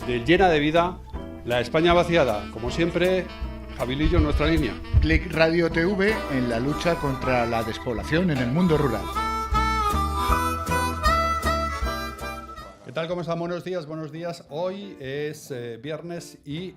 de Llena de Vida, la España vaciada. Como siempre, Javilillo en nuestra línea. Click Radio TV en la lucha contra la despoblación en el mundo rural. ¿Qué tal? ¿Cómo están? Buenos días, buenos días. Hoy es viernes y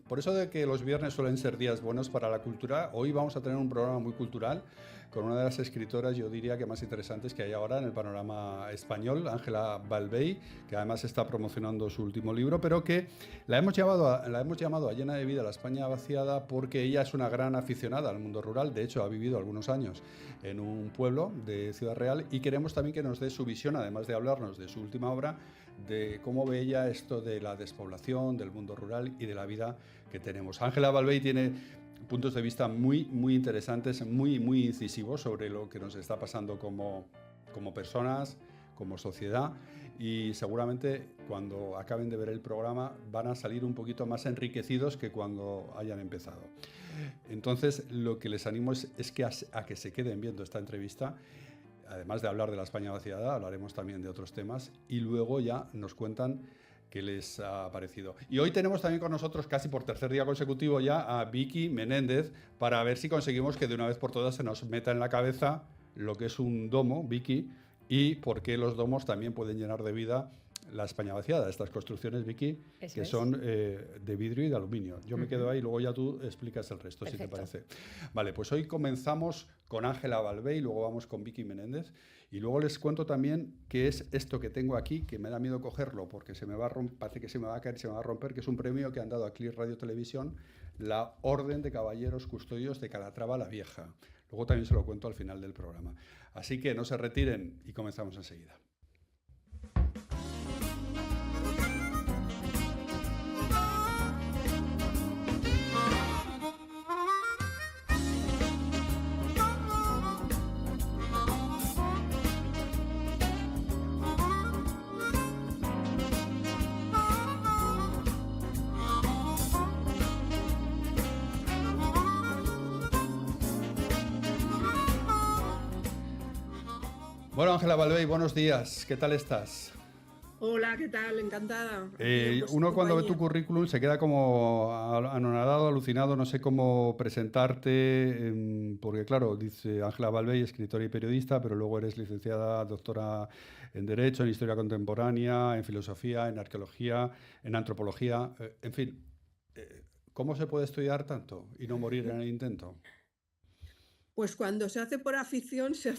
por eso de que los viernes suelen ser días buenos para la cultura, hoy vamos a tener un programa muy cultural con una de las escritoras, yo diría que más interesantes que hay ahora en el panorama español, Ángela Balvey, que además está promocionando su último libro, pero que la hemos llamado a Llena de Vida, la España vaciada, porque ella es una gran aficionada al mundo rural. De hecho, ha vivido algunos años en un pueblo de Ciudad Real y queremos también que nos dé su visión, además de hablarnos de su última obra, de cómo ve ella esto de la despoblación, del mundo rural y de la vida que tenemos. Ángela Balvey tiene puntos de vista muy interesantes, muy incisivos sobre lo que nos está pasando como personas, como sociedad, y seguramente cuando acaben de ver el programa van a salir un poquito más enriquecidos que cuando hayan empezado. Entonces, lo que les animo es que a que se queden viendo esta entrevista. Además de hablar de la España vaciada, hablaremos también de otros temas y luego ya nos cuentan qué les ha parecido. Y hoy tenemos también con nosotros, casi por tercer día consecutivo ya, a Vicky Menéndez, para ver si conseguimos que de una vez por todas se nos meta en la cabeza lo que es un domo, Vicky, y por qué los domos también pueden llenar de vida la España vaciada. Estas construcciones, Vicky, que son de vidrio y de aluminio. Yo me quedo ahí y luego ya tú explicas el resto. Perfecto. Si te parece. Vale, pues hoy comenzamos con Ángela Balvey, luego vamos con Vicky Menéndez y luego les cuento también qué es esto que tengo aquí, que me da miedo cogerlo porque se me va a parece que se me va a caer, se me va a romper, que es un premio que han dado a Click Radio Televisión, la Orden de Caballeros Custodios de Calatrava la Vieja. Luego también se lo cuento al final del programa. Así que no se retiren y comenzamos enseguida. Bueno, Ángela Balvey, buenos días. ¿Qué tal estás? Hola, ¿qué tal? Encantada. Uno cuando ve tu currículum se queda como anonadado, alucinado, no sé cómo presentarte, porque claro, dice Ángela Balvey, escritora y periodista, pero luego eres licenciada, doctora en Derecho, en Historia Contemporánea, en Filosofía, en Arqueología, en Antropología, en fin. ¿Cómo se puede estudiar tanto y no morir en el intento? Pues cuando se hace por afición, se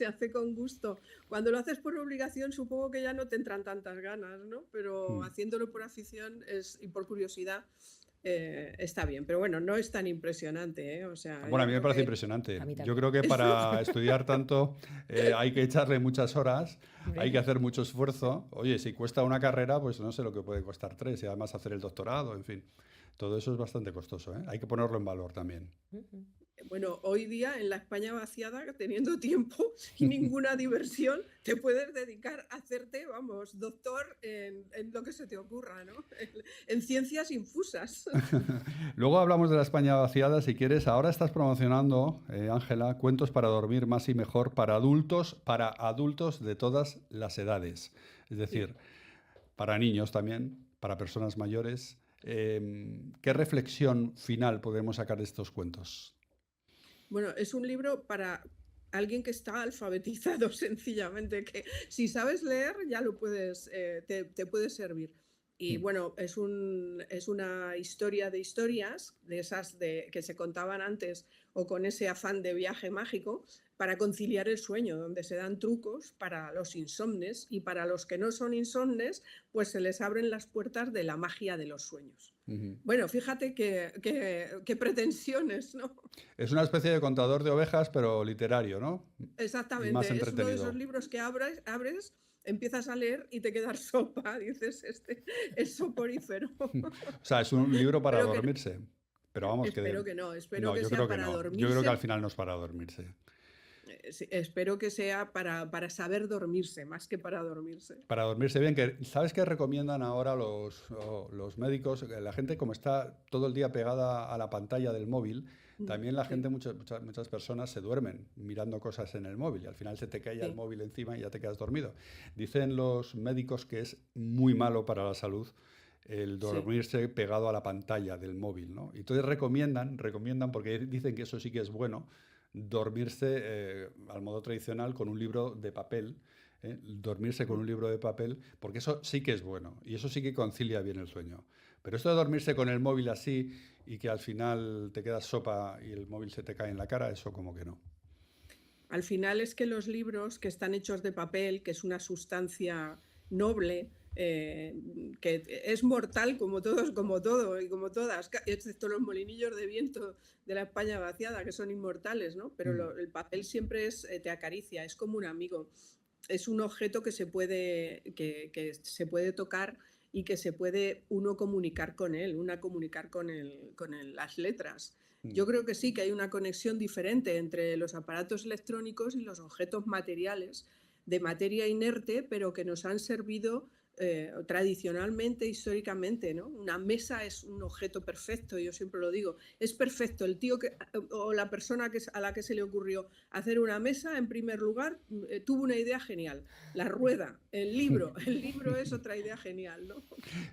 hace con gusto. Cuando lo haces por obligación, supongo que ya no te entran tantas ganas, ¿no? Pero haciéndolo por afición y por curiosidad, está bien. Pero bueno, no es tan impresionante, ¿eh? O sea, bueno, a mí me parece impresionante. Yo creo que para estudiar tanto hay que echarle muchas horas, hay que hacer mucho esfuerzo. Oye, si cuesta una carrera, pues no sé lo que puede costar 3, y además hacer el doctorado, en fin. Todo eso es bastante costoso, ¿eh? Hay que ponerlo en valor también. Bueno, hoy día en la España vaciada, teniendo tiempo y ninguna diversión, te puedes dedicar a hacerte, vamos, doctor en lo que se te ocurra, ¿no? En ciencias infusas. Luego hablamos de la España vaciada, si quieres. Ahora estás promocionando, Ángela, cuentos para dormir más y mejor para adultos de todas las edades. Es decir, para niños también, para personas mayores. ¿Qué reflexión final podemos sacar de estos cuentos? Bueno, es un libro para alguien que está alfabetizado, sencillamente, que si sabes leer ya lo puedes, te puede servir. Y bueno, es una historia de historias, de esas que se contaban antes o con ese afán de viaje mágico, para conciliar el sueño, donde se dan trucos para los insomnes y para los que no son insomnes, pues se les abren las puertas de la magia de los sueños. Bueno, fíjate qué pretensiones, ¿no? Es una especie de contador de ovejas, pero literario, ¿no? Exactamente, más es uno de esos libros que abres, empiezas a leer y te quedas sopa, dices, es soporífero. O sea, es un libro para dormirse. Pero vamos, espero que sea para dormirse. Yo creo que al final no es para dormirse. Sí, espero que sea para saber dormirse, más que para dormirse. Para dormirse bien. ¿Sabes qué recomiendan ahora los médicos? La gente, como está todo el día pegada a la pantalla del móvil, también la Sí, gente, muchas personas se duermen mirando cosas en el móvil y al final se te cae ya el sí, móvil encima y ya te quedas dormido. Dicen los médicos que es muy malo para la salud el sí. dormirse pegado a la pantalla del móvil, ¿no? Y entonces recomiendan, porque dicen que eso sí que es bueno, dormirse al modo tradicional con un libro de papel, dormirse con Mm. un libro de papel, porque eso sí que es bueno y eso sí que concilia bien el sueño. Pero esto de dormirse con el móvil así y que al final te quedas sopa y el móvil se te cae en la cara, eso como que no. Al final es que los libros que están hechos de papel, que es una sustancia noble, que es mortal como todos, como todo y como todas, excepto los molinillos de viento de la España vaciada, que son inmortales, ¿no? Pero Mm. el papel siempre te acaricia, es como un amigo. Es un objeto que se puede tocar y que se puede uno comunicar con él, una comunicar las letras. Mm. Yo creo que sí, que hay una conexión diferente entre los aparatos electrónicos y los objetos materiales de materia inerte, pero que nos han servido tradicionalmente, históricamente, ¿no? Una mesa es un objeto perfecto, yo siempre lo digo, es perfecto. El tío o la persona a la que se le ocurrió hacer una mesa, en primer lugar, tuvo una idea genial. La rueda, el libro es otra idea genial, ¿no?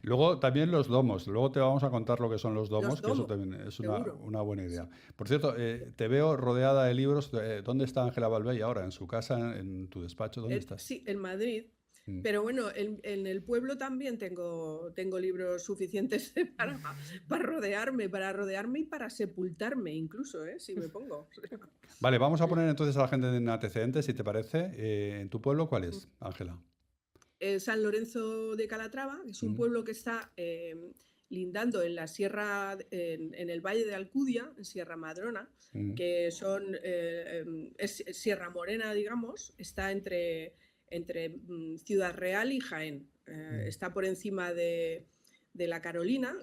Luego también los domos. Luego te vamos a contar lo que son los Los domos, que eso domos, también es seguro. una buena idea. Sí, Por cierto, sí. te veo rodeada de libros. ¿Dónde está Ángela Balbey ahora? ¿En su casa? ¿En tu despacho? ¿Dónde estás? Sí, en Madrid. Mm. Pero bueno, en el pueblo también tengo libros suficientes para rodearme y para sepultarme incluso, ¿eh? Si me pongo. Vale, vamos a poner entonces a la gente en antecedentes, si te parece. ¿En tu pueblo cuál es, Ángela? San Lorenzo de Calatrava es un Mm, pueblo que está lindando en la sierra, en el Valle de Alcudia, en Sierra Madrona, mm, que es Sierra Morena, digamos, está entre Ciudad Real y Jaén. mm, Está por encima de la Carolina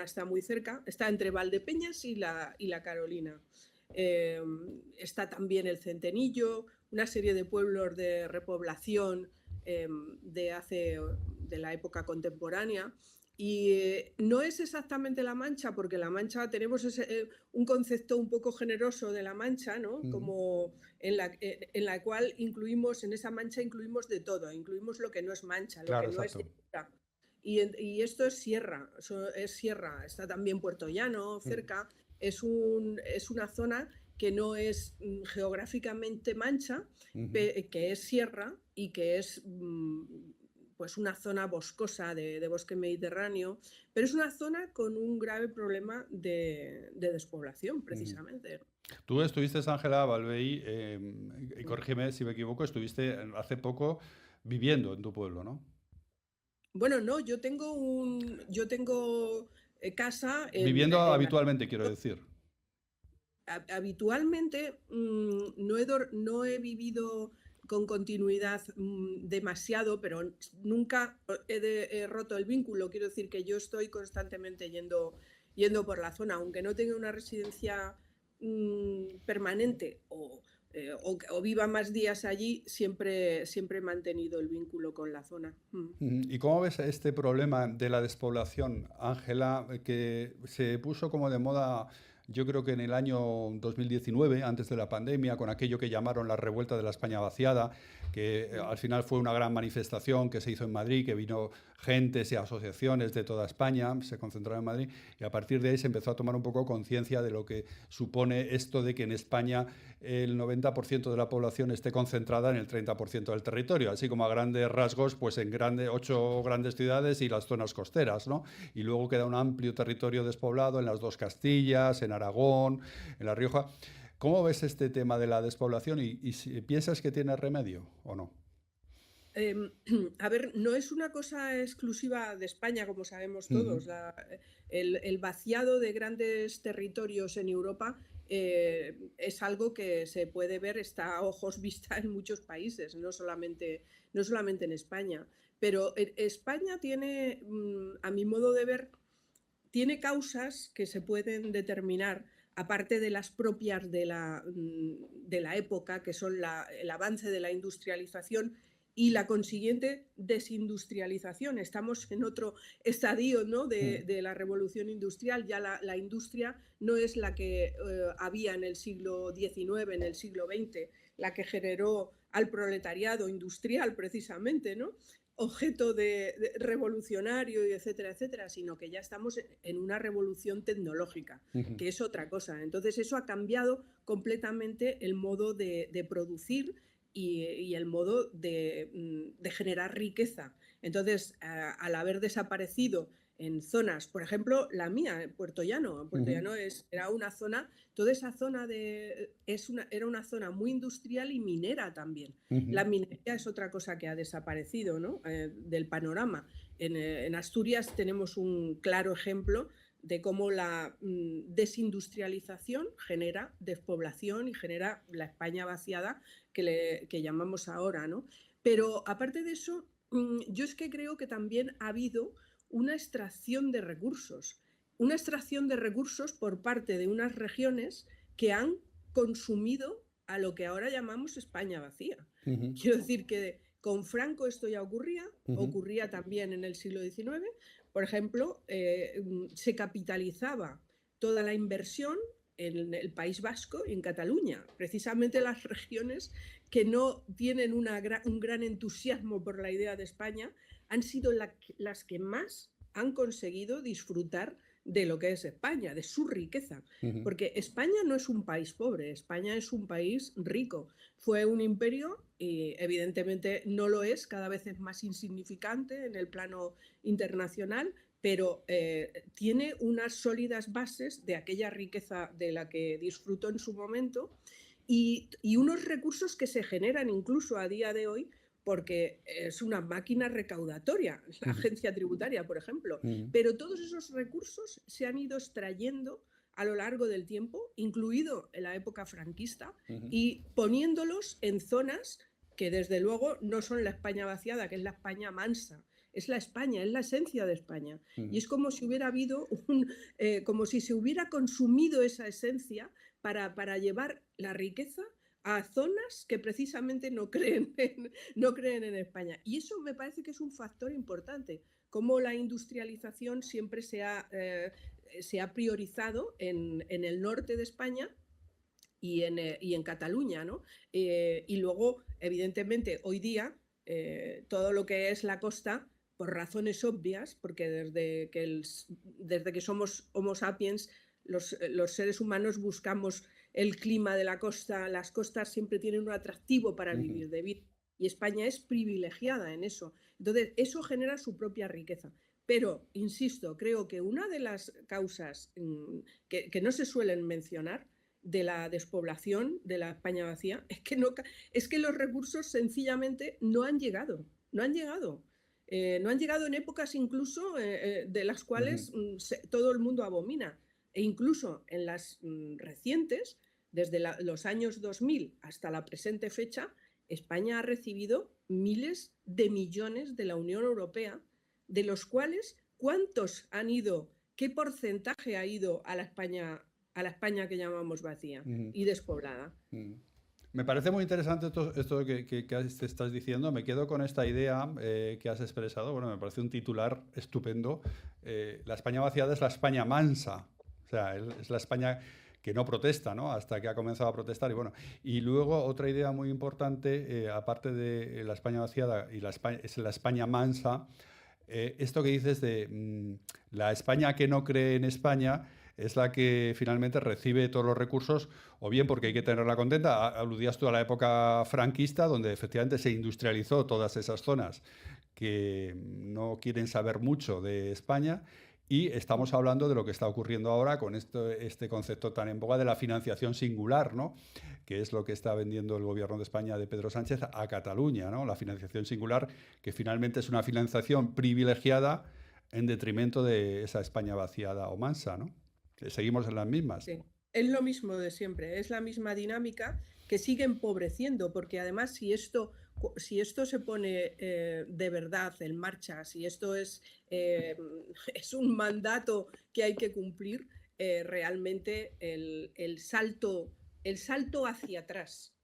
está muy cerca, está entre Valdepeñas y la Carolina. Eh, Está también el Centenillo, una serie de pueblos de repoblación eh, de la época contemporánea. Y no es exactamente La Mancha, porque La Mancha tenemos un concepto un poco generoso de La Mancha, ¿no? mm. Como en la cual en esa mancha incluimos de todo, incluimos lo que no es mancha, lo Claro, que no es exacto. llanura. Y esto es sierra, está también Puerto Llano Mm, cerca, es una zona que no es geográficamente mancha, ujú. que es sierra y que es pues una zona boscosa de bosque mediterráneo, pero es una zona con un grave problema de despoblación, Ujú. precisamente. Tú estuviste, Ángela Balbey, y corrígeme si me equivoco, estuviste hace poco viviendo en tu pueblo, ¿no? Bueno, no, yo tengo casa Viviendo habitualmente, quiero decir. habitualmente no he vivido con continuidad demasiado, pero nunca he roto el vínculo. Quiero decir que yo estoy constantemente yendo por la zona, aunque no tenga una residencia permanente o viva más días allí, siempre he mantenido el vínculo con la zona. Ujú. ¿Y cómo ves este problema de la despoblación, Ángela, que se puso como de moda, yo creo que en el año 2019, antes de la pandemia, con aquello que llamaron la revuelta de la España vaciada, que Mm, al final fue una gran manifestación que se hizo en Madrid, que vino gentes y asociaciones de toda España, se concentraron en Madrid, y a partir de ahí se empezó a tomar un poco conciencia de lo que supone esto de que en España el 90% de la población esté concentrada en el 30% del territorio, así como a grandes rasgos, pues en 8 grandes ciudades y las zonas costeras, ¿no? Y luego queda un amplio territorio despoblado en las dos Castillas, en Aragón, en La Rioja. ¿Cómo ves este tema de la despoblación y si piensas que tiene remedio o no? Em, a ver, no es una cosa exclusiva de España, como sabemos Ujú, todos. El vaciado de grandes territorios en Europa es algo que se puede ver, está a ojos vista en muchos países, no solamente en España. Pero España tiene, a mi modo de ver, tiene causas que se pueden determinar, aparte de las propias de la época, que son el avance de la industrialización y la consiguiente desindustrialización. Estamos en otro estadio, ¿no?, de la revolución industrial. Ya la industria no es la que había en el siglo XIX, en el siglo XX, la que generó al proletariado industrial precisamente, ¿no?, objeto de revolucionario, y etcétera, etcétera, sino que ya estamos en una revolución tecnológica, que es otra cosa. Entonces eso ha cambiado completamente el modo de producir y el modo de generar riqueza. Entonces, al haber desaparecido en zonas, por ejemplo, la mía, Puerto Llano. Puerto Llano era una zona, toda esa zona era una zona muy industrial y minera también. La minería es otra cosa que ha desaparecido, ¿no?, del panorama. En Asturias tenemos un claro ejemplo de cómo la desindustrialización genera despoblación y genera la España vaciada que llamamos ahora, ¿no? Pero aparte de eso, yo es que creo que también ha habido una extracción de recursos por parte de unas regiones que han consumido a lo que ahora llamamos España vacía. Quiero decir que con Franco esto ya ocurría también en el siglo XIX. Por ejemplo, se capitalizaba toda la inversión en el País Vasco y en Cataluña, precisamente las regiones que no tienen un gran entusiasmo por la idea de España, han sido las que más han conseguido disfrutar de lo que es España, de su riqueza. Porque España no es un país pobre, España es un país rico. Fue un imperio y evidentemente no lo es, cada vez es más insignificante en el plano internacional, pero tiene unas sólidas bases de aquella riqueza de la que disfrutó en su momento y unos recursos que se generan incluso a día de hoy, porque es una máquina recaudatoria, la agencia tributaria, por ejemplo. Pero todos esos recursos se han ido extrayendo a lo largo del tiempo, incluido en la época franquista, y poniéndolos en zonas que desde luego no son la España vaciada, que es la España mansa. Es la España, es la esencia de España. Y es como si hubiera habido como si se hubiera consumido esa esencia para llevar la riqueza a zonas que precisamente no creen en España. Y eso me parece que es un factor importante, cómo la industrialización siempre se ha priorizado en el norte de España y en Cataluña, ¿no? Y luego, evidentemente, hoy día, todo lo que es la costa, por razones obvias, porque desde que somos Homo sapiens, los seres humanos buscamos el clima de la costa, las costas siempre tienen un atractivo para vivir de vida, y España es privilegiada en eso. Entonces, eso genera su propia riqueza. Pero, insisto, creo que una de las causas que no se suelen mencionar de la despoblación de la España vacía es que los recursos sencillamente no han llegado. No han llegado en épocas incluso de las cuales todo el mundo abomina. E incluso en las recientes, desde los años 2000 hasta la presente fecha, España ha recibido miles de millones de la Unión Europea, de los cuales, ¿cuántos han ido? ¿Qué porcentaje ha ido a la España que llamamos vacía y despoblada? Me parece muy interesante esto que estás diciendo. Me quedo con esta idea que has expresado. Bueno, me parece un titular estupendo. La España vaciada es la España mansa. O sea, es la España que no protesta, ¿no?, hasta que ha comenzado a protestar. Y luego otra idea muy importante, aparte de la España vaciada y es la España mansa, esto que dices de la España que no cree en España es la que finalmente recibe todos los recursos, o bien porque hay que tenerla contenta. Aludías tú a la época franquista, donde efectivamente se industrializó todas esas zonas que no quieren saber mucho de España. Y estamos hablando de lo que está ocurriendo ahora con este concepto tan en boga de la financiación singular, ¿no?, que es lo que está vendiendo el gobierno de España de Pedro Sánchez a Cataluña, ¿no? La financiación singular, que finalmente es una financiación privilegiada en detrimento de esa España vaciada o mansa, ¿no? Seguimos en las mismas. Sí. Es lo mismo de siempre, es la misma dinámica que sigue empobreciendo, porque además si esto se pone de verdad en marcha, si esto es un mandato que hay que cumplir, realmente el salto hacia atrás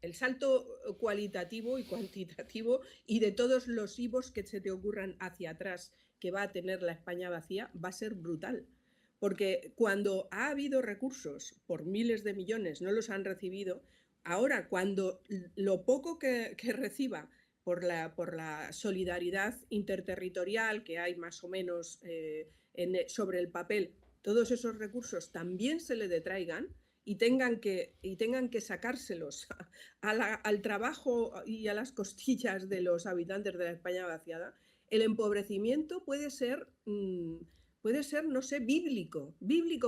el salto cualitativo y cuantitativo y de todos los IVOs que se te ocurran hacia atrás que va a tener la España vacía va a ser brutal. Porque cuando ha habido recursos por miles de millones, no los han recibido, ahora cuando lo poco que reciba por la solidaridad interterritorial que hay más o menos sobre el papel, todos esos recursos también se le detraigan y tengan que sacárselos al trabajo y a las costillas de los habitantes de la España vaciada, el empobrecimiento puede ser, no sé, bíblico,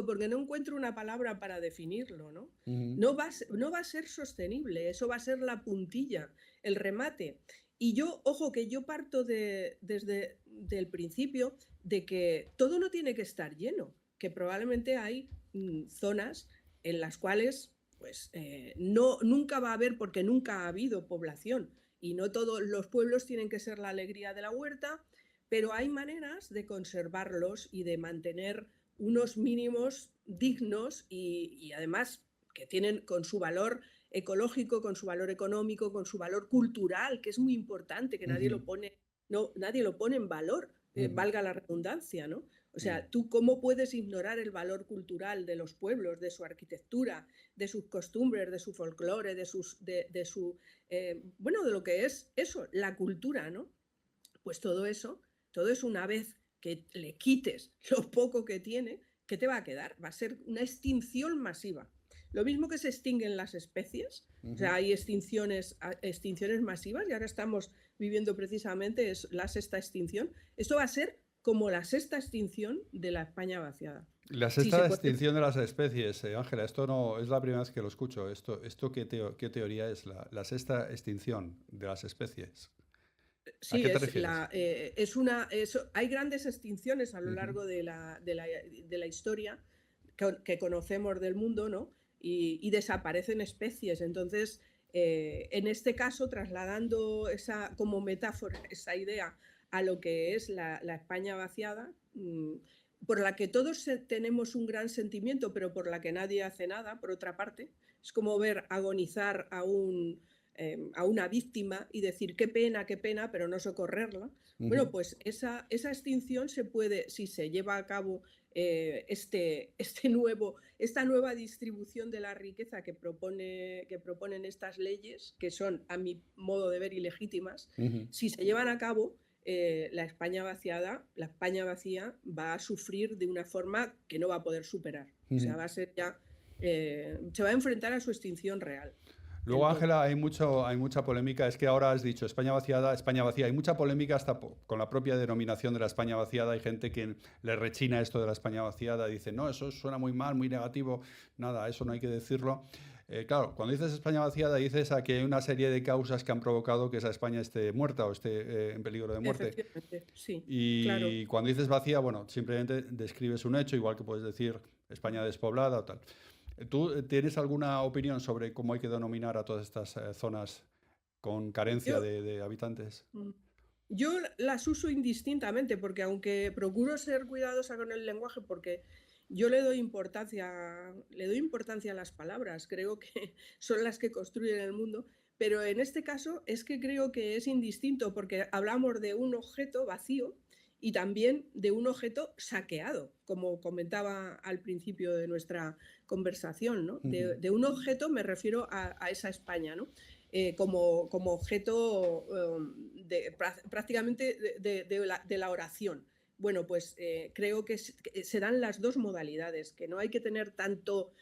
porque no encuentro una palabra para definirlo, ¿no? No va a ser sostenible, eso va a ser la puntilla, el remate. Y yo, ojo, que yo parto desde el principio de que todo no tiene que estar lleno, que probablemente hay zonas en las cuales pues, nunca va a haber, porque nunca ha habido población, y no todos los pueblos tienen que ser la alegría de la huerta, pero hay maneras de conservarlos y de mantener unos mínimos dignos y además que tienen con su valor ecológico, con su valor económico, con su valor cultural, que es muy importante, que nadie lo pone en valor, valga la redundancia, ¿no? O sea, ¿tú cómo puedes ignorar el valor cultural de los pueblos, de su arquitectura, de sus costumbres, de su folclore, de lo que es eso, la cultura, ¿no? Pues todo eso una vez que le quites lo poco que tiene, ¿qué te va a quedar? Va a ser una extinción masiva. Lo mismo que se extinguen las especies, o sea, hay extinciones masivas y ahora estamos viviendo precisamente la sexta extinción. Esto va a ser como la sexta extinción de la España vaciada. La sexta extinción de las especies, Ángela, esto no es la primera vez que lo escucho. ¿Esto qué teoría es? La sexta extinción de las especies. Sí, hay grandes extinciones a lo largo de la historia que conocemos del mundo, ¿no? Y desaparecen especies. Entonces, en este caso, trasladando como metáfora esa idea a lo que es la España vaciada, por la que todos tenemos un gran sentimiento, pero por la que nadie hace nada, por otra parte, es como ver agonizar a una víctima y decir qué pena, pero no socorrerla. Bueno, pues esa extinción se puede, si se lleva a cabo esta nueva distribución de la riqueza que proponen estas leyes, que son, a mi modo de ver, ilegítimas, si se llevan a cabo, la España vacía va a sufrir de una forma que no va a poder superar. O sea, va a ser ya, se va a enfrentar a su extinción real. Luego, Ángela, hay mucha polémica. Es que ahora has dicho España vacía. Hay mucha polémica hasta con la propia denominación de la España vaciada. Hay gente que le rechina esto de la España vaciada. Dice, no, eso suena muy mal, muy negativo. Nada, eso no hay que decirlo. Claro, cuando dices España vaciada, dices que hay una serie de causas que han provocado que esa España esté muerta o esté en peligro de muerte. Efectivamente, sí. Y claro. Cuando dices vacía, bueno, simplemente describes un hecho, igual que puedes decir España despoblada o tal. ¿Tú tienes alguna opinión sobre cómo hay que denominar a todas estas zonas con carencia de habitantes? Yo las uso indistintamente, porque aunque procuro ser cuidadosa con el lenguaje, porque yo le doy importancia a las palabras, creo que son las que construyen el mundo, pero en este caso es que creo que es indistinto, porque hablamos de un objeto vacío y también de un objeto saqueado, como comentaba al principio de nuestra conversación, ¿no? De un objeto me refiero a esa España, ¿no? Como objeto prácticamente de la oración. Bueno, pues creo que se dan las dos modalidades, que no hay que tener tanto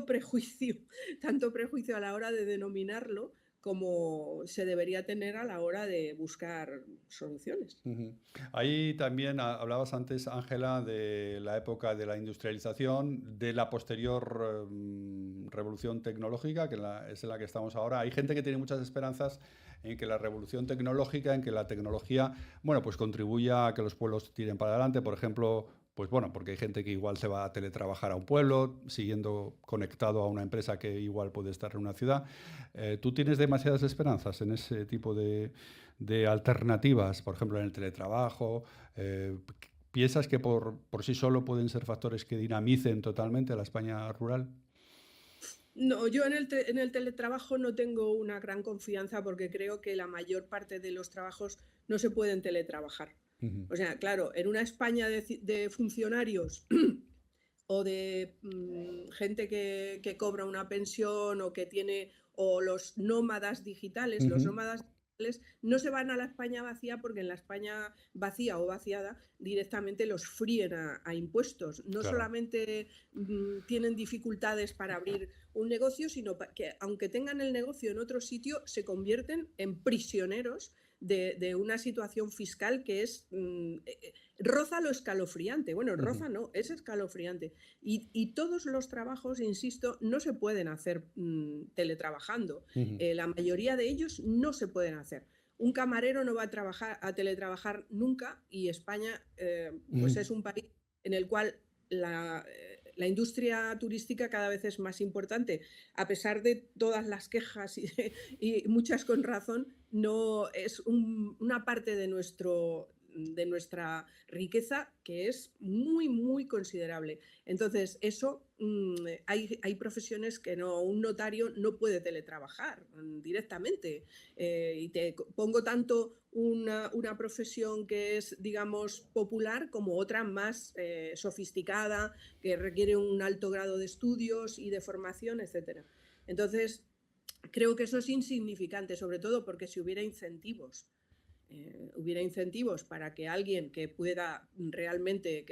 prejuicio a la hora de denominarlo como se debería tener a la hora de buscar soluciones. Ahí también hablabas antes, Ángela, de la época de la industrialización, de la posterior revolución tecnológica, que es en la que estamos ahora. Hay gente que tiene muchas esperanzas en que la revolución tecnológica, en que la tecnología, bueno, pues contribuya a que los pueblos tiren para adelante. Por ejemplo, pues bueno, porque hay gente que igual se va a teletrabajar a un pueblo, siguiendo conectado a una empresa que igual puede estar en una ciudad. ¿Tú tienes demasiadas esperanzas en ese tipo de alternativas, por ejemplo, en el teletrabajo? ¿Piensas que por sí solo pueden ser factores que dinamicen totalmente la España rural? No, yo en el teletrabajo no tengo una gran confianza porque creo que la mayor parte de los trabajos no se pueden teletrabajar. Ujú, O sea, claro, en una España de funcionarios o de gente que cobra una pensión o que tiene, o los nómadas digitales, los ujú, nómadas digitales no se van a la España vacía porque en la España vacía o vaciada directamente los fríen a impuestos. No claro. solamente tienen dificultades para abrir un negocio, sino que aunque tengan el negocio en otro sitio, se convierten en prisioneros de una situación fiscal que es roza lo escalofriante. Bueno, Ujú, roza no, es escalofriante. Y todos los trabajos, insisto, no se pueden hacer teletrabajando. ujú, La mayoría de ellos no se pueden hacer. Un camarero no va a teletrabajar nunca y España pues ujú. es un país en el cual la industria turística cada vez es más importante. A pesar de todas las quejas y muchas con razón, no es una parte de nuestra riqueza que es muy, muy considerable. Entonces, eso, hay profesiones que no, un notario no puede teletrabajar directamente. Y te pongo tanto una profesión que es, digamos, popular como otra más sofisticada, que requiere un alto grado de estudios y de formación, etcétera. Entonces, creo que eso es insignificante, sobre todo porque si hubiera incentivos para que alguien que pueda realmente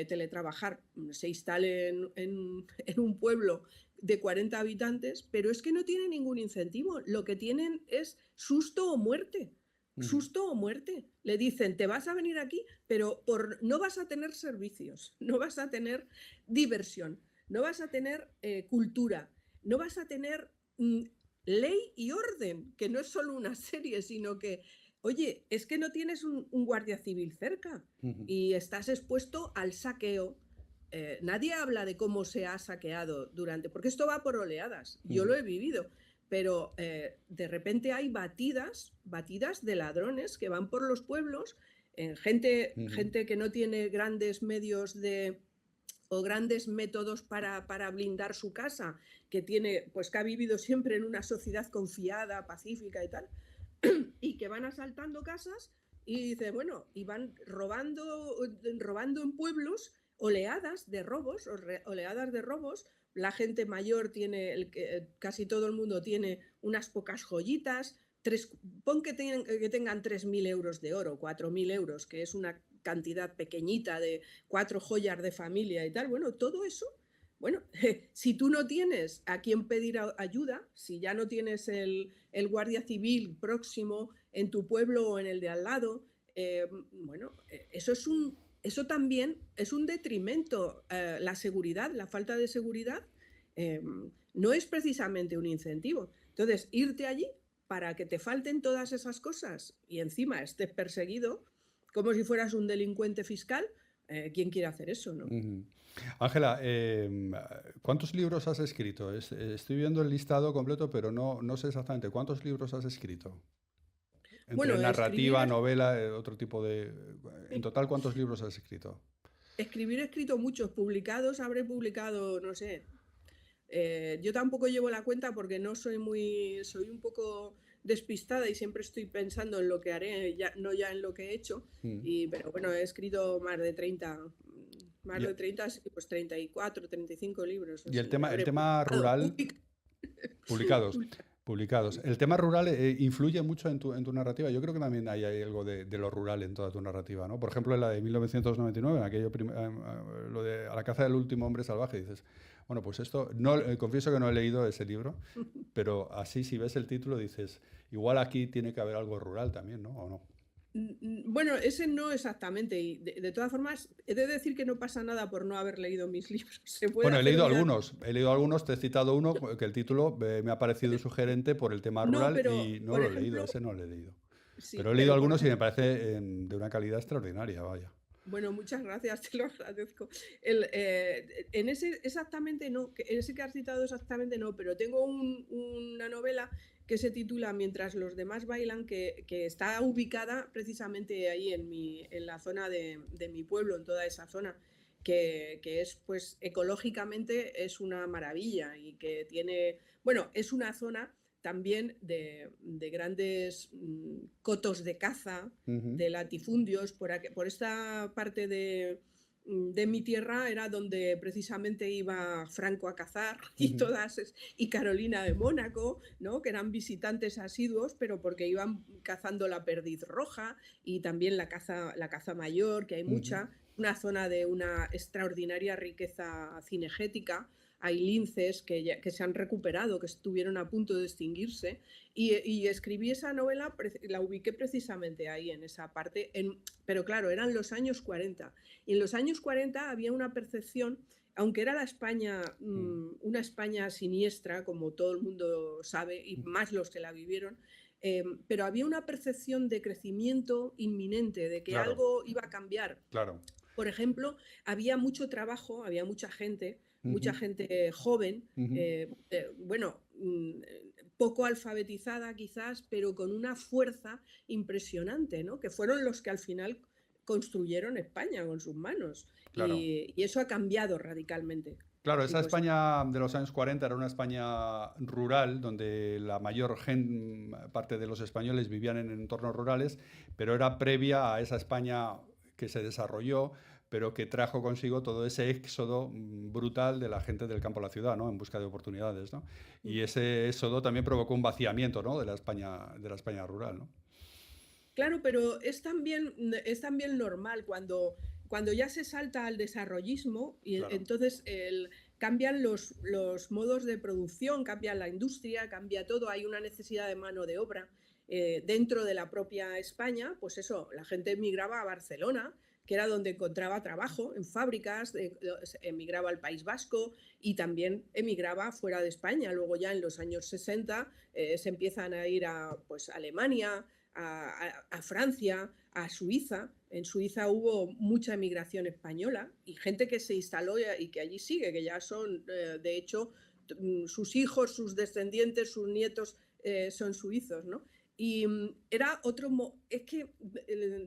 teletrabajar se instale en un pueblo de 40 habitantes, pero es que no tiene ningún incentivo. Lo que tienen es susto o muerte. Ujú, Susto o muerte. Le dicen, te vas a venir aquí, pero no vas a tener servicios, no vas a tener diversión, no vas a tener cultura, no vas a tener ley y orden, que no es solo una serie, sino que, oye, es que no tienes un guardia civil cerca ujú, y estás expuesto al saqueo. Nadie habla de cómo se ha saqueado porque esto va por oleadas, yo ujú, lo he vivido, pero de repente hay batidas de ladrones que van por los pueblos, ujú. gente que no tiene grandes medios o grandes métodos para blindar su casa, pues que ha vivido siempre en una sociedad confiada, pacífica y tal, y que van asaltando casas y dice, bueno, y van robando en pueblos oleadas de robos, oleadas de robos. La gente mayor tiene, casi todo el mundo tiene unas pocas joyitas, pon que tengan 3.000 euros de oro, 4.000 euros, que es una cantidad pequeñita de 4 joyas de familia y tal. Bueno, todo eso, bueno, si tú no tienes a quién pedir ayuda, si ya no tienes el guardia civil próximo en tu pueblo o en el de al lado, bueno, eso también es un detrimento. La seguridad, la falta de seguridad, eh, no es precisamente un incentivo. Entonces, irte allí para que te falten todas esas cosas y encima estés perseguido como si fueras un delincuente fiscal, ¿quién quiere hacer eso, no? Ujú. Ángela, ¿cuántos libros has escrito? Estoy viendo el listado completo, pero no sé exactamente cuántos libros has escrito. Entre Bueno, narrativa, novela, otro tipo de... En total, ¿cuántos libros has escrito? he escrito muchos publicados, habré publicado, no sé, yo tampoco llevo la cuenta porque no soy un poco despistada y siempre estoy pensando en lo que haré, no ya en lo que he hecho, Mm. pero bueno, he escrito más Y, de 30, sí, pues 34, 35 libros, y así, el habré tema publicado, rural, publicados, publicados. ¿El tema rural influye mucho en tu narrativa? Yo creo que también hay algo de lo rural en toda tu narrativa, ¿no? Por ejemplo, en la de 1999, en lo de A la caza del último hombre salvaje, dices, bueno, pues esto, no, confieso que no he leído ese libro, pero así si ves el título dices, igual aquí tiene que haber algo rural también, ¿no? ¿O no? Bueno, ese no exactamente, y de todas formas, he de decir que no pasa nada por no haber leído mis libros, se puede Bueno, hacer vida. he leído algunos, te he citado uno que el título me ha parecido sugerente por el tema No, rural pero, y no por lo he leído, ejemplo, ese no lo he leído. Pero sí, he leído pero por algunos y me ejemplo, parece de una calidad extraordinaria, vaya. bueno, muchas gracias, te lo agradezco. En ese exactamente no, en ese que has citado exactamente no, pero tengo una novela que se titula Mientras los demás bailan, que está ubicada precisamente ahí en la zona de mi pueblo, en toda esa zona. que es, pues, ecológicamente es una maravilla y que tiene, bueno, es una zona también de grandes cotos de caza, Ujú, de latifundios, por esta parte de mi tierra era donde precisamente iba Franco a cazar ujú, y Carolina de Mónaco, ¿no? Que eran visitantes asiduos, pero porque iban cazando la perdiz roja y también la caza mayor, que hay ujú, mucha, una zona de una extraordinaria riqueza cinegética. Hay linces que se han recuperado, que estuvieron a punto de extinguirse, y escribí esa novela, la ubiqué precisamente ahí, en esa parte, pero claro, eran los años 40. Y en los años 40 había una percepción, aunque era la España, mm. una España siniestra, como todo el mundo sabe, y más los que la vivieron, pero había una percepción de crecimiento inminente, de que Claro, algo iba a cambiar. claro. Por ejemplo, había mucho trabajo, había mucha Ujú, gente joven, ujú. bueno, poco alfabetizada quizás, pero con una fuerza impresionante, ¿no? Que fueron los que al final construyeron España con sus manos. Claro. Y eso ha cambiado radicalmente. Claro, Ha esa sido eso. España de los años 40 era una España rural, donde la mayor parte de los españoles vivían en entornos rurales, pero era previa a esa España que se desarrolló, pero que trajo consigo todo ese éxodo brutal de la gente del campo a la ciudad, ¿no? En busca de oportunidades, ¿no? Y ese éxodo también provocó un vaciamiento, ¿no? De la España rural, ¿no? Claro, pero es también normal cuando ya se salta al desarrollismo y Claro. entonces cambian los modos de producción, cambia la industria, cambia todo, hay una necesidad de mano de obra dentro de la propia España, pues eso, la gente emigraba a Barcelona, que era donde encontraba trabajo en fábricas, emigraba al País Vasco y también emigraba fuera de España. Luego ya en los años 60 se empiezan a ir a, pues, a Alemania, a Francia, a Suiza. En Suiza hubo mucha emigración española y gente que se instaló y que allí sigue, que ya son, de hecho, sus hijos, sus descendientes, sus nietos son suizos, ¿no? Y era es que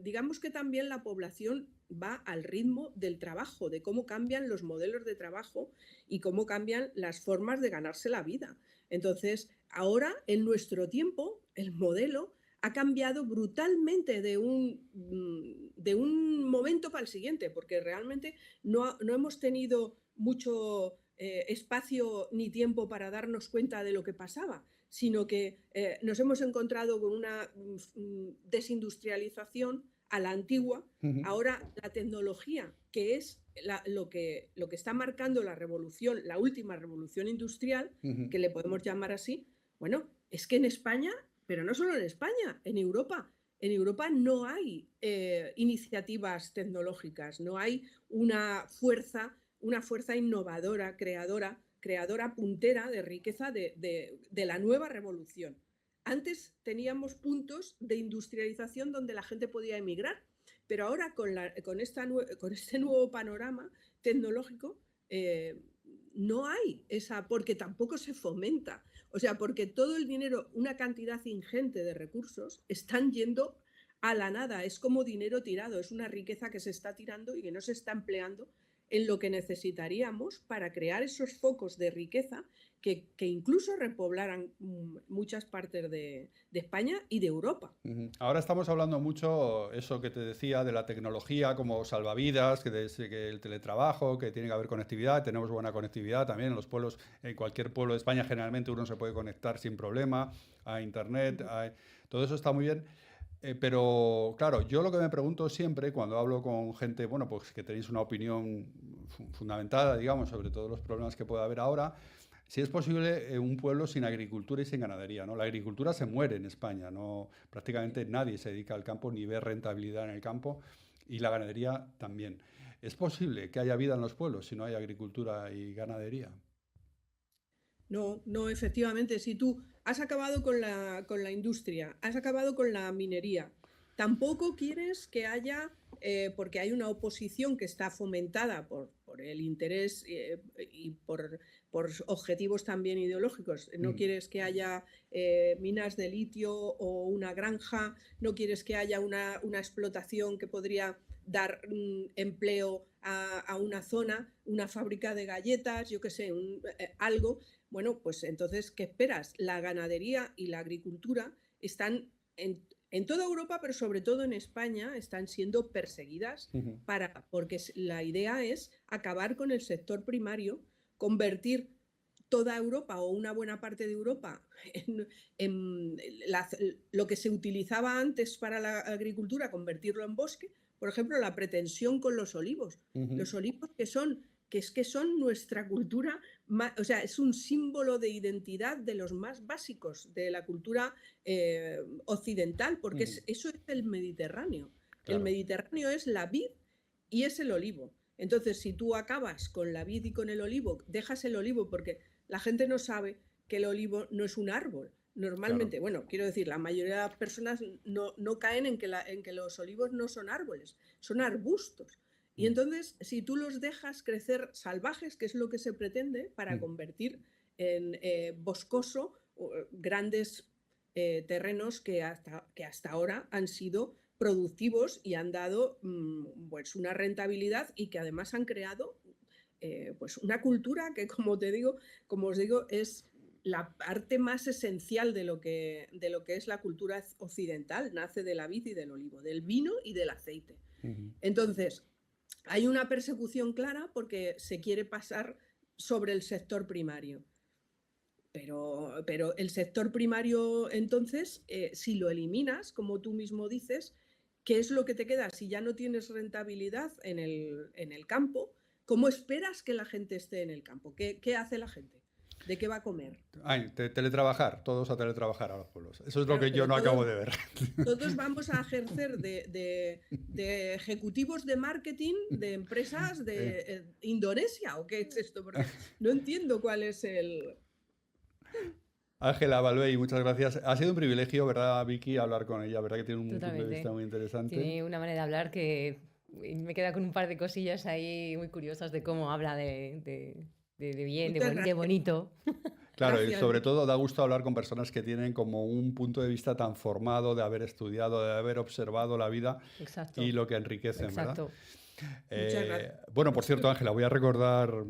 digamos que también la población va al ritmo del trabajo, de cómo cambian los modelos de trabajo y cómo cambian las formas de ganarse la vida. Entonces, ahora, en nuestro tiempo, el modelo ha cambiado brutalmente de un momento para el siguiente, porque realmente no hemos tenido mucho espacio ni tiempo para darnos cuenta de lo que pasaba, sino que nos hemos encontrado con una desindustrialización a la antigua. Ujú, Ahora la tecnología, que es lo que está marcando la revolución, la última revolución industrial, ujú. que le podemos llamar así, bueno, es que en España, pero no solo en España, en Europa no hay iniciativas tecnológicas, no hay una fuerza innovadora, creadora puntera de riqueza de la nueva revolución. Antes teníamos puntos de industrialización donde la gente podía emigrar, pero ahora con este nuevo panorama tecnológico no hay esa, porque tampoco se fomenta. O sea, porque todo el dinero, una cantidad ingente de recursos, están yendo a la nada. Es como dinero tirado, es una riqueza que se está tirando y que no se está empleando en lo que necesitaríamos para crear esos focos de riqueza que incluso repoblaran muchas partes de España y de Europa. Ujú. Ahora estamos hablando mucho, eso que te decía, de la tecnología como salvavidas, que el teletrabajo, que tiene que haber conectividad, tenemos buena conectividad también en los pueblos, en cualquier pueblo de España generalmente uno se puede conectar sin problema a internet, todo eso está muy bien. Pero claro, yo lo que me pregunto siempre cuando hablo con gente, bueno, pues que tenéis una opinión fundamentada, digamos, sobre todos los problemas que puede haber ahora, si es posible un pueblo sin agricultura y sin ganadería, ¿no? La agricultura se muere en España, no, prácticamente nadie se dedica al campo ni ve rentabilidad en el campo y la ganadería también. ¿Es posible que haya vida en los pueblos si no hay agricultura y ganadería? No, no, efectivamente, si tú has acabado con la industria, has acabado con la minería, tampoco quieres que haya, porque hay una oposición que está fomentada por el interés y por objetivos también ideológicos. No quieres que haya minas de litio o una granja, no quieres que haya una explotación que podría dar empleo a una zona, una fábrica de galletas, yo qué sé, algo. Bueno, pues entonces, ¿qué esperas? La ganadería y la agricultura están en toda Europa, pero sobre todo en España, están siendo perseguidas porque la idea es acabar con el sector primario, convertir toda Europa o una buena parte de Europa en lo que se utilizaba antes para la agricultura, convertirlo en bosque. Por ejemplo, la pretensión con los olivos. Los olivos que son nuestra cultura, o sea, es un símbolo de identidad de los más básicos de la cultura occidental, porque eso es el Mediterráneo. Claro. El Mediterráneo es la vid y es el olivo. Entonces, si tú acabas con la vid y con el olivo, dejas el olivo, porque la gente no sabe que el olivo no es un árbol. Normalmente, claro. Bueno, quiero decir, la mayoría de las personas no caen en que los olivos no son árboles, son arbustos. Y entonces, si tú los dejas crecer salvajes, que es lo que se pretende para convertir en boscoso grandes terrenos que hasta ahora han sido productivos y han dado pues una rentabilidad y que además han creado pues una cultura que, como os digo, es la parte más esencial de lo que es la cultura occidental. Nace de la vid y del olivo, del vino y del aceite. Entonces, hay una persecución clara porque se quiere pasar sobre el sector primario. Pero el sector primario, entonces, si lo eliminas, como tú mismo dices, ¿qué es lo que te queda? Si ya no tienes rentabilidad en el campo, ¿cómo esperas que la gente esté en el campo? ¿Qué hace la gente? ¿De qué va a comer? Teletrabajar, todos a teletrabajar a los pueblos. Eso es lo que yo no acabo de ver. Todos vamos a ejercer de ejecutivos de marketing de empresas de Indonesia, ¿o qué es esto? Porque no entiendo cuál es el... Ángela Balvey, muchas gracias. Ha sido un privilegio, ¿verdad, Vicky, hablar con ella? ¿Verdad que tiene un punto de vista muy interesante? Tiene una manera de hablar que me queda con un par de cosillas ahí muy curiosas de cómo habla de bien, de bonito. Claro, gracias. Y sobre todo da gusto hablar con personas que tienen como un punto de vista tan formado, de haber estudiado, de haber observado la vida. Exacto. Y lo que enriquecen, exacto. ¿Verdad? Bueno, por cierto, Ángela, voy a recordar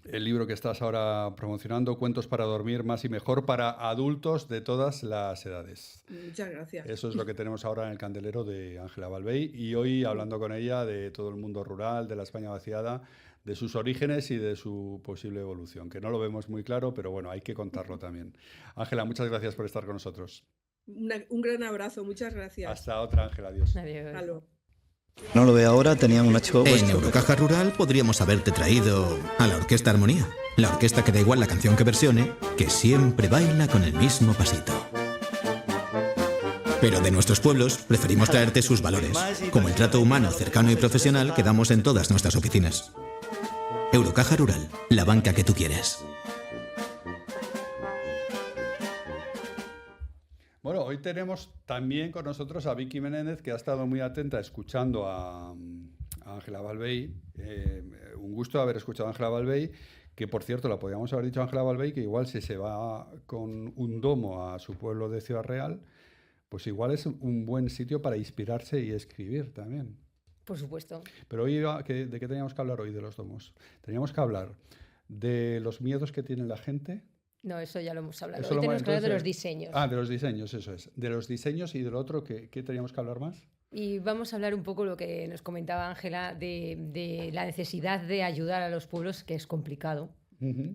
el libro que estás ahora promocionando, Cuentos para dormir más y mejor para adultos de todas las edades. Muchas gracias. Eso es lo que tenemos ahora en el candelero de Ángela Balvey, y hoy hablando con ella de todo el mundo rural, de la España vaciada, de sus orígenes y de su posible evolución, que no lo vemos muy claro, pero bueno, hay que contarlo también. Ángela, muchas gracias por estar con nosotros. Un gran abrazo, muchas gracias. Hasta otra, Ángela, adiós. Adiós. Halo. No lo ve ahora, tenían un chico... En Eurocaja Rural podríamos haberte traído a la Orquesta Armonía. La orquesta que da igual la canción que versione, que siempre baila con el mismo pasito. Pero de nuestros pueblos preferimos traerte sus valores, como el trato humano, cercano y profesional que damos en todas nuestras oficinas. Eurocaja Rural, la banca que tú quieres. Bueno, hoy tenemos también con nosotros a Vicky Menéndez, que ha estado muy atenta escuchando a Ángela Balvey. Un gusto haber escuchado a Ángela Balvey, que por cierto, la podíamos haber dicho a Ángela Balvey, que igual si se va con un domo a su pueblo de Ciudad Real, pues igual es un buen sitio para inspirarse y escribir también. Por supuesto. Pero hoy, ¿de qué teníamos que hablar hoy de los domos? Teníamos que hablar de los miedos que tiene la gente. No, eso ya lo hemos hablado. Hoy tenemos que hablar de los diseños. De los diseños, eso es. De los diseños y del otro, ¿qué teníamos que hablar más? Y vamos a hablar un poco lo que nos comentaba Ángela de la necesidad de ayudar a los pueblos, que es complicado.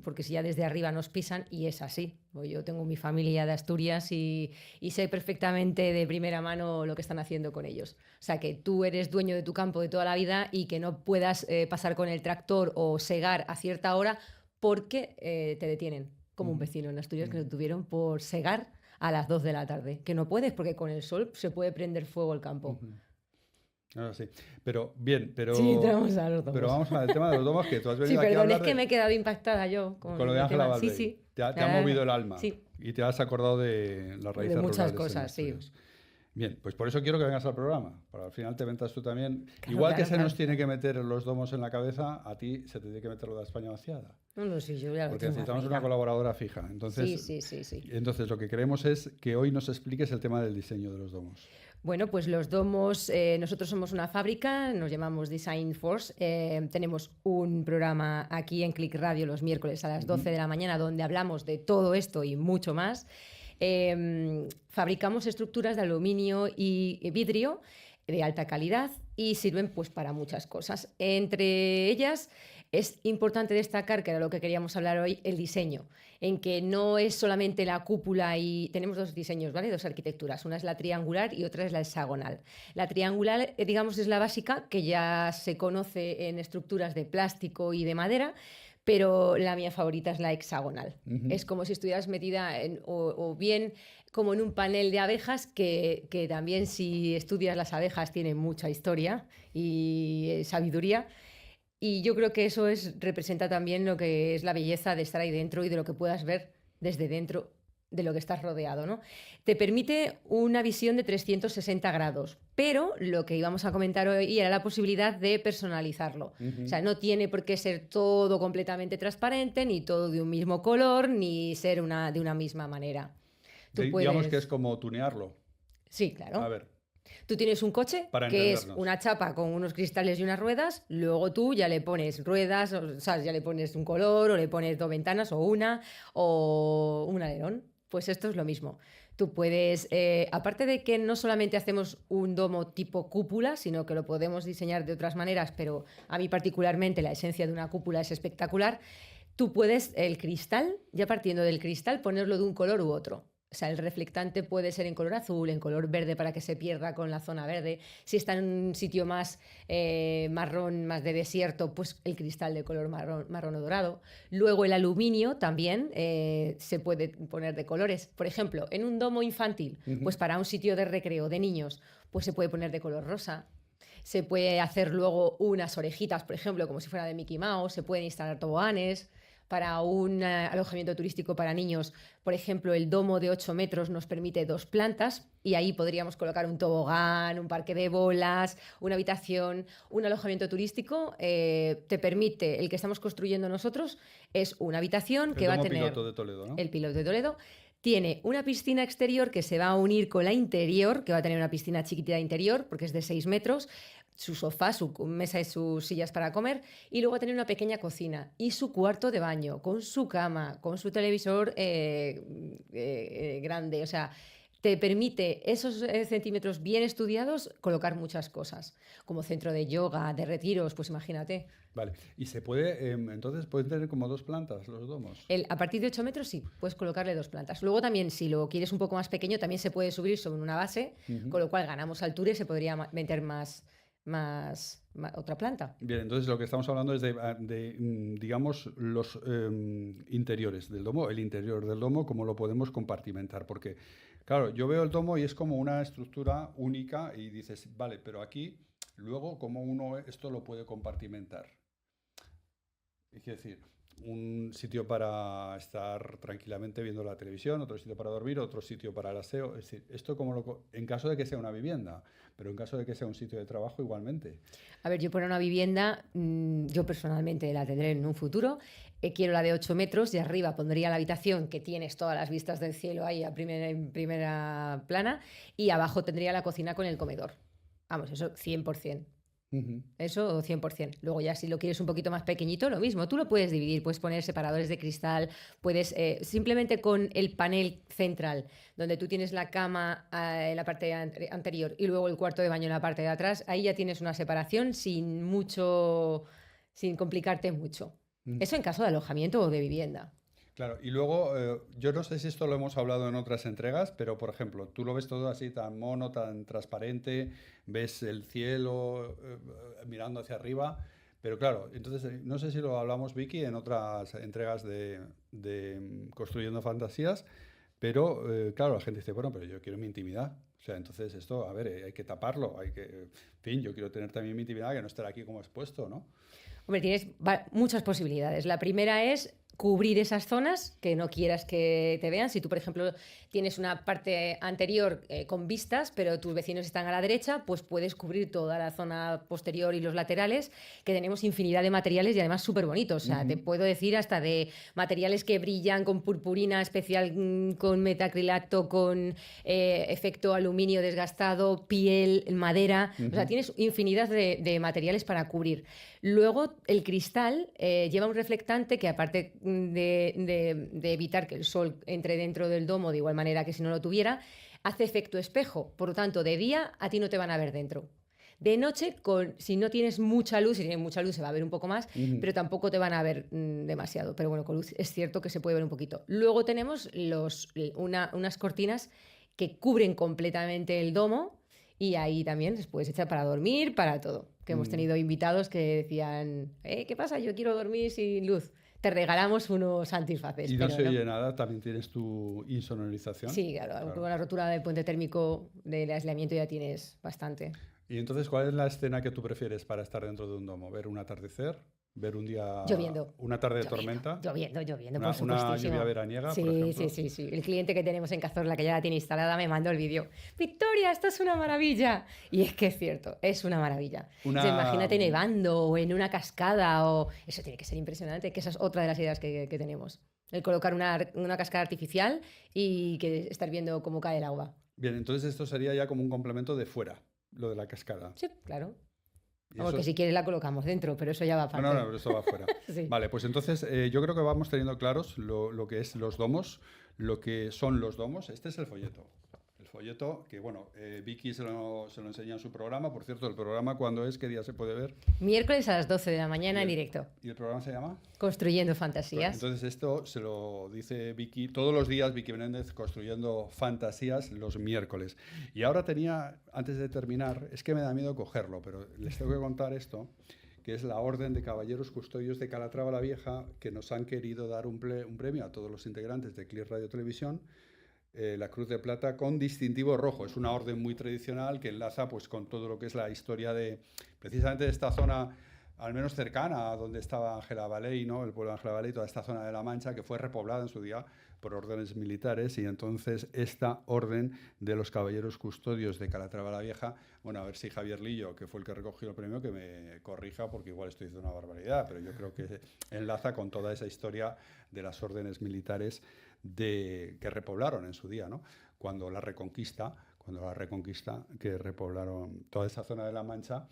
Porque si ya desde arriba nos pisan, y es así. Yo tengo mi familia de Asturias y sé perfectamente de primera mano lo que están haciendo con ellos. O sea, que tú eres dueño de tu campo de toda la vida y que no puedas pasar con el tractor o segar a cierta hora porque te detienen. Como un vecino en Asturias que lo tuvieron por segar a las 2 de la tarde. Que no puedes porque con el sol se puede prender fuego el campo. Ahora sí. Pero bien, pero... Sí, entramos a los domos. Pero vamos al tema de los domos, que tú has venido aquí a perdón, hablar es que me he quedado impactada yo. Con lo de Ángela Balvey. Sí. Te ha movido el alma. Sí. Y te has acordado de las raíces de muchas rurales cosas, sí. Bien, pues por eso quiero que vengas al programa, para al final te metas tú también. Claro, Igual que claro, se claro. nos tiene que meter los domos en la cabeza, a ti se te tiene que meter lo de España vaciada. No, sí, yo ya lo Porque tengo necesitamos una arreglado. colaboradora fija. Entonces, Sí. entonces, lo que queremos es que hoy nos expliques el tema del diseño de los domos. Bueno, pues los domos, nosotros somos una fábrica, nos llamamos Design Force. Tenemos un programa aquí en Click Radio los miércoles a las 12 de la mañana donde hablamos de todo esto y mucho más. Fabricamos estructuras de aluminio y vidrio de alta calidad y sirven pues para muchas cosas. Entre ellas es importante destacar, que era lo que queríamos hablar hoy, el diseño, en que no es solamente la cúpula y tenemos dos diseños, ¿vale? Dos arquitecturas, una es la triangular y otra es la hexagonal. La triangular, digamos, es la básica, que ya se conoce en estructuras de plástico y de madera, pero la mía favorita es la hexagonal. Es como si estuvieras metida o bien como en un panel de abejas, que también si estudias las abejas tienen mucha historia y sabiduría. Y yo creo que eso representa también lo que es la belleza de estar ahí dentro y de lo que puedas ver desde dentro de lo que estás rodeado, ¿no? Te permite una visión de 360 grados, pero lo que íbamos a comentar hoy era la posibilidad de personalizarlo. O sea, no tiene por qué ser todo completamente transparente, ni todo de un mismo color, ni ser de una misma manera. Digamos que es como tunearlo. Sí, claro. A ver. Tú tienes un coche Para que es entendernos. una chapa con unos cristales y unas ruedas, luego tú ya le pones ruedas, o sea, ya le pones un color, o le pones dos ventanas, o un alerón. Pues esto es lo mismo. Tú puedes, aparte de que no solamente hacemos un domo tipo cúpula, sino que lo podemos diseñar de otras maneras, pero a mí particularmente la esencia de una cúpula es espectacular, tú puedes el cristal, ya partiendo del cristal, ponerlo de un color u otro. O sea, el reflectante puede ser en color azul, en color verde para que se pierda con la zona verde. Si está en un sitio más marrón, más de desierto, pues el cristal de color marrón o dorado. Luego el aluminio también se puede poner de colores. Por ejemplo, en un domo infantil, pues para un sitio de recreo de niños, pues se puede poner de color rosa. Se puede hacer luego unas orejitas, por ejemplo, como si fuera de Mickey Mouse. Se pueden instalar toboganes. Para un alojamiento turístico para niños, por ejemplo, el domo de 8 metros nos permite 2 plantas y ahí podríamos colocar un tobogán, un parque de bolas, una habitación. Un alojamiento turístico te permite, el que estamos construyendo nosotros, es una habitación que va a tener... El Piloto de Toledo, ¿no? El Piloto de Toledo. Tiene una piscina exterior que se va a unir con la interior, que va a tener una piscina chiquitita interior, porque es de 6 metros, su sofá, su mesa y sus sillas para comer, y luego tener una pequeña cocina y su cuarto de baño, con su cama, con su televisor grande. O sea, te permite esos centímetros bien estudiados colocar muchas cosas, como centro de yoga, de retiros, pues imagínate. Vale. Y se puede, entonces, pueden tener como 2 plantas los domos. A partir de 8 metros sí, puedes colocarle 2 plantas. Luego también, si lo quieres un poco más pequeño, también se puede subir sobre una base, con lo cual ganamos altura y se podría meter más otra planta. Bien, entonces lo que estamos hablando es de digamos, los interiores del domo, el interior del domo, cómo lo podemos compartimentar, porque, claro, yo veo el domo y es como una estructura única y dices, vale, pero aquí, luego, ¿cómo uno esto lo puede compartimentar? Es decir, un sitio para estar tranquilamente viendo la televisión, otro sitio para dormir, otro sitio para el aseo. Es decir, esto como en caso de que sea una vivienda, pero en caso de que sea un sitio de trabajo igualmente. A ver, yo para una vivienda, yo personalmente la tendré en un futuro. Quiero la de 8 metros y arriba pondría la habitación que tienes todas las vistas del cielo ahí en primera plana y abajo tendría la cocina con el comedor. Vamos, eso 100%. Eso 100%. Luego ya si lo quieres un poquito más pequeñito, lo mismo. Tú lo puedes dividir, puedes poner separadores de cristal, puedes simplemente con el panel central, donde tú tienes la cama en la parte anterior y luego el cuarto de baño en la parte de atrás, ahí ya tienes una separación sin complicarte mucho. Eso en caso de alojamiento o de vivienda. Claro, y luego, yo no sé si esto lo hemos hablado en otras entregas, pero por ejemplo, tú lo ves todo así tan mono, tan transparente, ves el cielo mirando hacia arriba, pero claro, entonces no sé si lo hablamos, Vicky, en otras entregas de Construyendo Fantasías, pero claro, la gente dice, bueno, pero yo quiero mi intimidad. O sea, entonces esto, a ver, hay que taparlo, en fin, yo quiero tener también mi intimidad, que no estar aquí como expuesto, ¿no? Hombre, tienes muchas posibilidades. La primera es cubrir esas zonas que no quieras que te vean. Si tú, por ejemplo, tienes una parte anterior con vistas, pero tus vecinos están a la derecha, pues puedes cubrir toda la zona posterior y los laterales, que tenemos infinidad de materiales y además súper bonitos. O sea, te puedo decir hasta de materiales que brillan con purpurina especial, con metacrilato, con efecto aluminio desgastado, piel, madera. O sea, tienes infinidad de materiales para cubrir. Luego, el cristal lleva un reflectante que, aparte de evitar que el sol entre dentro del domo de igual manera que si no lo tuviera, hace efecto espejo. Por lo tanto, de día a ti no te van a ver dentro. De noche, si no tienes mucha luz, si tienes mucha luz se va a ver un poco más, pero tampoco te van a ver demasiado. Pero bueno, con luz es cierto que se puede ver un poquito. Luego tenemos unas cortinas que cubren completamente el domo, y ahí también les puedes echar para dormir, para todo. Que hemos tenido invitados que decían, ¿qué pasa? Yo quiero dormir sin luz. Te regalamos unos antifaces. Y no se oye nada, también tienes tu insonorización. Sí, claro. Con la rotura del puente térmico del aislamiento ya tienes bastante. Y entonces, ¿cuál es la escena que tú prefieres para estar dentro de un domo? ¿Ver un atardecer? ¿Ver un día... Lloviendo. ¿Una tarde de tormenta? Lloviendo, por supuestísimo. ¿Una lluvia veraniega, por ejemplo? Sí. El cliente que tenemos en Cazorla, que ya la tiene instalada, me mandó el vídeo. ¡Victoria, esto es una maravilla! Y es que es cierto, es una maravilla. O sea, imagínate nevando o en una cascada. Eso tiene que ser impresionante, que esa es otra de las ideas que tenemos. El colocar una cascada artificial y que estar viendo cómo cae el agua. Bien, entonces esto sería ya como un complemento de fuera, lo de la cascada. Sí, claro. Vamos, que si quieres la colocamos dentro, pero eso ya va aparte. No, pero eso va afuera. Sí. Vale, pues entonces yo creo que vamos teniendo claros lo que es los domos, lo que son los domos. Este es el folleto. El folleto que, bueno, Vicky se lo enseña en su programa. Por cierto, ¿el programa cuándo es? ¿Qué día se puede ver? Miércoles a las 12 de la mañana en directo. ¿Y el programa se llama? Construyendo Fantasías. Pues entonces esto se lo dice Vicky todos los días, Vicky Menéndez, Construyendo Fantasías los miércoles. Y ahora antes de terminar, es que me da miedo cogerlo, pero les tengo que contar esto, que es la Orden de Caballeros Custodios de Calatrava la Vieja, que nos han querido dar un premio a todos los integrantes de CLIR Radio Televisión, la Cruz de Plata con distintivo rojo. Es una orden muy tradicional que enlaza pues con todo lo que es la historia precisamente de esta zona, al menos cercana a donde estaba Ángela Valey, ¿no? El pueblo de Ángela Valey, toda esta zona de La Mancha, que fue repoblada en su día por órdenes militares, y entonces esta orden de los Caballeros Custodios de Calatrava la Vieja, bueno, a ver si Javier Lillo, que fue el que recogió el premio, que me corrija, porque igual estoy diciendo una barbaridad, pero yo creo que enlaza con toda esa historia de las órdenes militares que repoblaron en su día, ¿no? Cuando la reconquista, que repoblaron toda esa zona de La Mancha,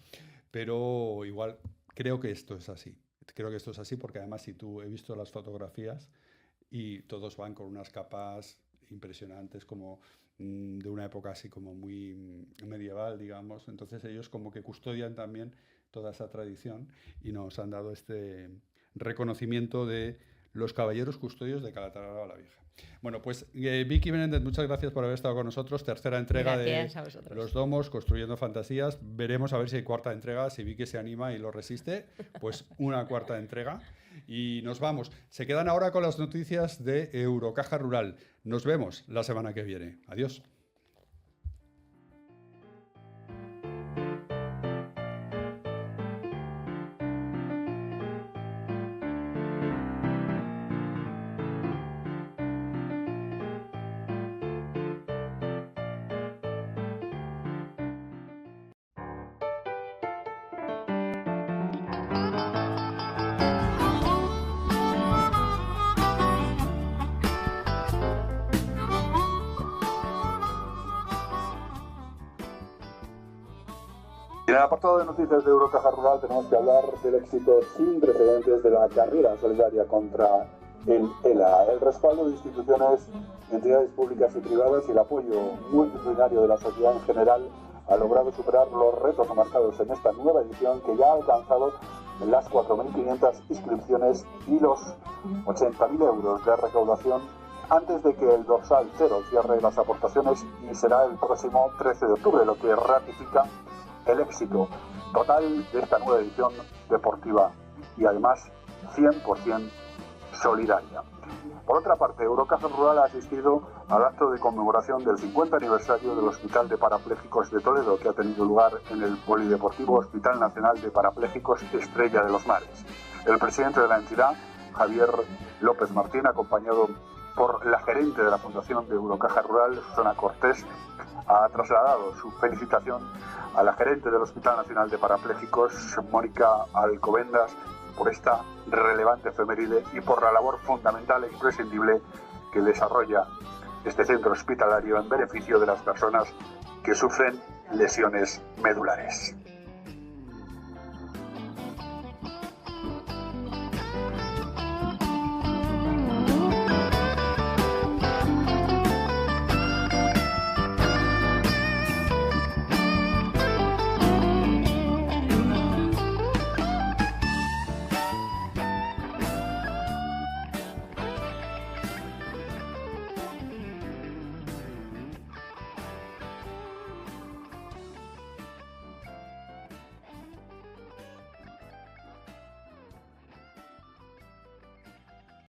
pero igual creo que esto es así. Creo que esto es así porque además he visto las fotografías y todos van con unas capas impresionantes, como de una época así como muy medieval, digamos. Entonces ellos como que custodian también toda esa tradición y nos han dado este reconocimiento de los Caballeros Custodios de Calatrava la Vieja. Bueno, pues Vicky Menéndez, muchas gracias por haber estado con nosotros. Tercera entrega de Los Domos, Construyendo Fantasías. Veremos a ver si hay cuarta entrega. Si Vicky se anima y lo resiste, pues una cuarta entrega. Y nos vamos. Se quedan ahora con las noticias de Eurocaja Rural. Nos vemos la semana que viene. Adiós. En el apartado de noticias de Eurocaja Rural tenemos que hablar del éxito sin precedentes de la carrera solidaria contra el ELA, el respaldo de instituciones, entidades públicas y privadas y el apoyo multitudinario de la sociedad en general ha logrado superar los retos marcados en esta nueva edición, que ya ha alcanzado las 4.500 inscripciones y los 80.000 euros de recaudación antes de que el dorsal 0 cierre las aportaciones, y será el próximo 13 de octubre, lo que ratifica el éxito total de esta nueva edición deportiva y además 100% solidaria. Por otra parte, Eurocaja Rural ha asistido al acto de conmemoración del 50 aniversario del Hospital de Parapléjicos de Toledo, que ha tenido lugar en el Polideportivo Hospital Nacional de Parapléjicos Estrella de los Mares. El presidente de la entidad, Javier López Martín, acompañado por la gerente de la Fundación de Eurocaja Rural, Susana Cortés, ha trasladado su felicitación a la gerente del Hospital Nacional de Parapléjicos, Mónica Alcobendas, por esta relevante efeméride y por la labor fundamental e imprescindible que desarrolla este centro hospitalario en beneficio de las personas que sufren lesiones medulares.